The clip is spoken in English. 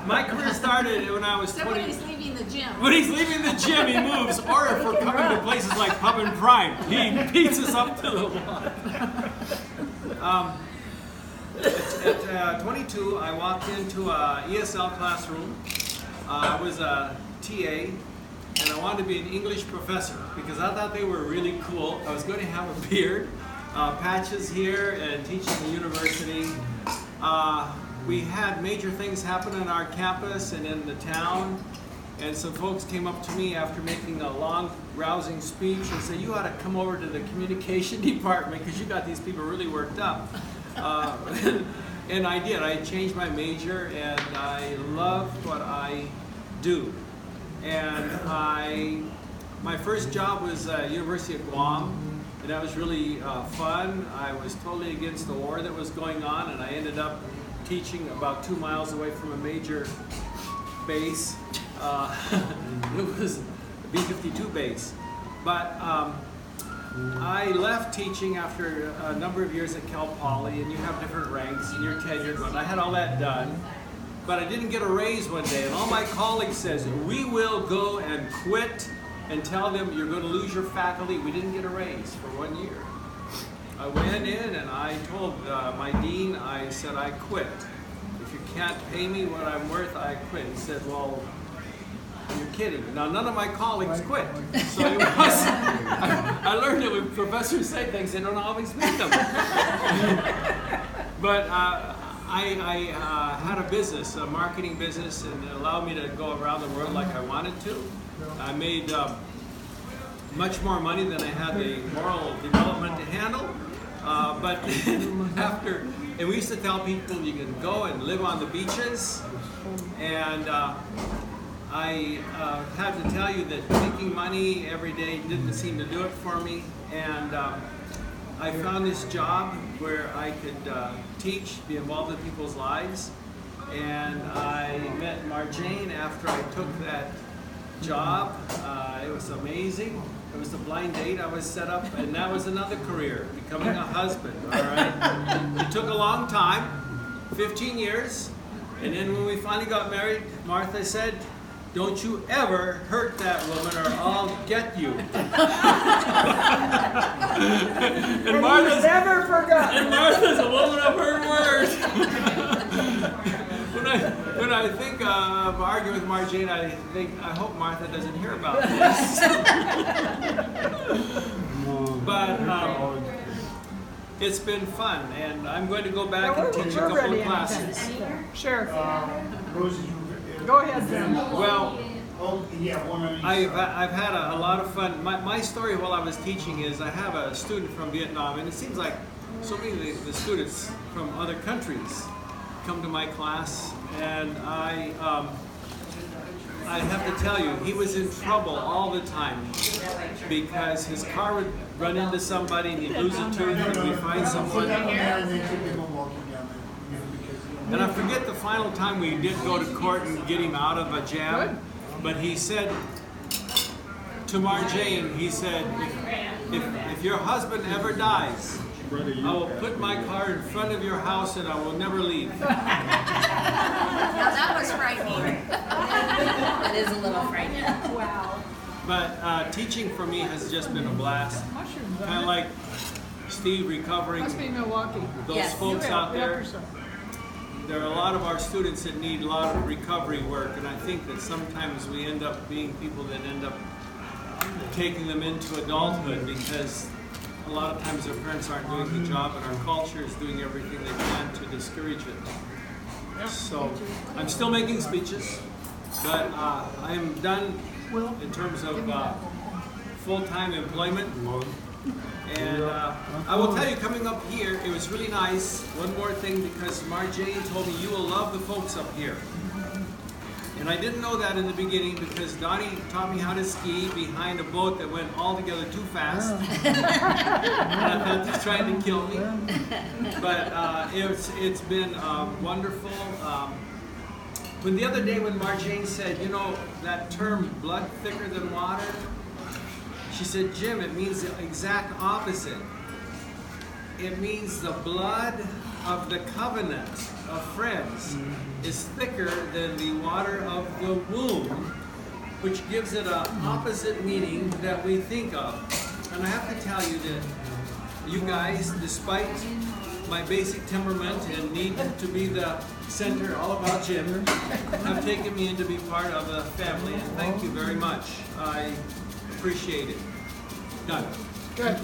My career started when I was 20. When he's leaving the gym. When he's leaving the gym, he moves. Or if we're coming to places like Pub and Prime, he beats us up to the wall. At 22, I walked into a ESL classroom. I was a TA, and I wanted to be an English professor because I thought they were really cool. I was going to have a beard, patches here, and teach at the university. We had major things happen on our campus and in the town, and some folks came up to me after making a long, rousing speech and said, "You ought to come over to the communication department because you got these people really worked up." And I did. I changed my major, and I loved what I do. And my first job was University of Guam, and that was really fun. I was totally against the war that was going on, and I ended up teaching about 2 miles away from a major base. It was a B-52 base. But I left teaching after a number of years at Cal Poly, and you have different ranks, and you're tenured, but I had all that done. But I didn't get a raise one day, and all my colleagues says, "We will go and quit and tell them you're going to lose your faculty." We didn't get a raise for 1 year. I went in and I told my dean, I said, "I quit. If you can't pay me what I'm worth, I quit." He said, "Well, you're kidding." Now, none of my colleagues quit. So it was, I learned that when professors say things, they don't always mean them. But I had a business, a marketing business, and it allowed me to go around the world like I wanted to. I made much more money than I had the moral development to handle. But after, and we used to tell people you can go and live on the beaches, and I had to tell you that making money every day didn't seem to do it for me, and I found this job where I could teach, be involved in people's lives, and I met Marjane after I took that job. It was amazing. It was a blind date I was set up, and that was another career, becoming a husband, all right? It took a long time, 15 years, and then when we finally got married, Martha said, "Don't you ever hurt that woman or I'll get you." And Martha's never forgotten. And Martha's a woman of her word. When I think of arguing with Marjane, I hope Martha doesn't hear about this. But it's been fun, and I'm going to go back and teach a couple of classes. Sure. Go ahead, Jim. Well, I've had a lot of fun. My story while I was teaching is I have a student from Vietnam, and it seems like so many of the students from other countries come to my class, and I have to tell you, he was in trouble all the time because his car would run into somebody and he'd lose a tooth, and we'd find someone. And I forget the final time we did go to court and get him out of a jam, but he said to Marjane, he said, if your husband ever dies, I will put my car in front of your house and I will never leave. Now that was frightening. That is a little frightening. Wow. But teaching for me has just been a blast. Kind of like Steve recovering. Must be Milwaukee. Those Yes. folks out there. There are a lot of our students that need a lot of recovery work, and I think that sometimes we end up being people that end up taking them into adulthood because a lot of times their parents aren't doing the job, and our culture is doing everything they can to discourage it. So I'm still making speeches, but I am done in terms of full-time employment. And I will tell you, coming up here, it was really nice. One more thing, because Marjane told me, "You will love the folks up here." And I didn't know that in the beginning because Donnie taught me how to ski behind a boat that went altogether too fast. And I thought he was trying to kill me. But it's been wonderful. When the other day when Marjane said, you know, that term, blood thicker than water, she said, "Jim, it means the exact opposite. It means the blood of the covenant of friends is thicker thicker than the water of the womb, which gives it an opposite meaning that we think of. And I have to tell you that you guys, despite my basic temperament and need to be the center, all about Jim, have taken me in to be part of the family, and thank you very much. I appreciate it. Done. Good.